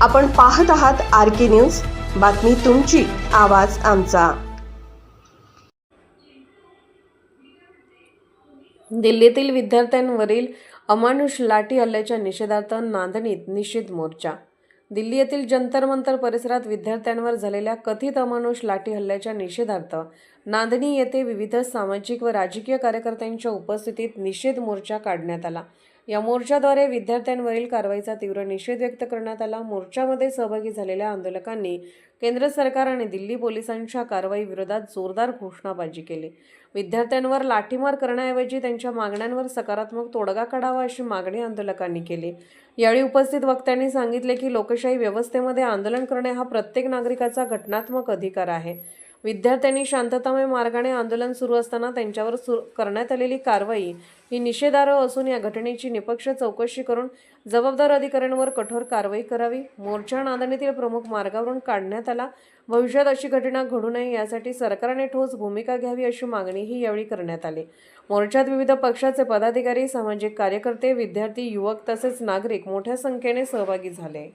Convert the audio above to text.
आपण पाहत आहात RK न्यूज, बातमी तुमची, आवाज आमचा। दिल्लीतील विद्यार्थ्यांवरील अमानुष लाठी हल्ल्याच्या निषेधार्थ नांदणीत निषेध मोर्चा। दिल्ली येथील जंतर मंतर परिसरात विद्यार्थ्यांवर झालेल्या कथित अमानुष लाठी हल्ल्याच्या निषेधार्थ नांदणी येथे विविध सामाजिक व राजकीय कार्यकर्त्यांच्या उपस्थितीत निषेध मोर्चा काढण्यात आला। या मोर्चाद्वारे विद्यार्थ्यांवरील कारवाईचा तीव्र निषेध व्यक्त करण्यात आला। मोर्चामध्ये सहभागी झालेल्या आंदोलकांनी केंद्र सरकार आणि दिल्ली पोलिसांच्या कारवाई विरोधात जोरदार घोषणाबाजी केली। विद्यार्थ्यांवर लाठीमार करण्याऐवजी त्यांच्या मागण्यांवर सकारात्मक तोडगा काढावा अशी मागणी आंदोलकांनी केली। यावेळी उपस्थित वक्त्यांनी सांगितले की लोकशाही व्यवस्थेमध्ये आंदोलन करणे हा प्रत्येक नागरिकाचा घटनात्मक अधिकार आहे। विद्यार्थ्यांनी शांततामय मार्गाने आंदोलन सुरू असताना त्यांच्यावर करण्यात आलेली कारवाई ही निषेधार्ह असून या घटनेची निष्पक्ष चौकशी करून जबाबदार अधिकाऱ्यांवर कठोर कारवाई करावी। मोर्चा नांदणीतील प्रमुख मार्गावरून काढण्यात आला। भविष्यात अशी घटना घडू नये यासाठी सरकारने ठोस भूमिका घ्यावी अशी मागणीही यावेळी करण्यात आली। मोर्चात विविध पक्षाचे पदाधिकारी, सामाजिक कार्यकर्ते, विद्यार्थी, युवक तसेच नागरिक मोठ्या संख्येने सहभागी झाले।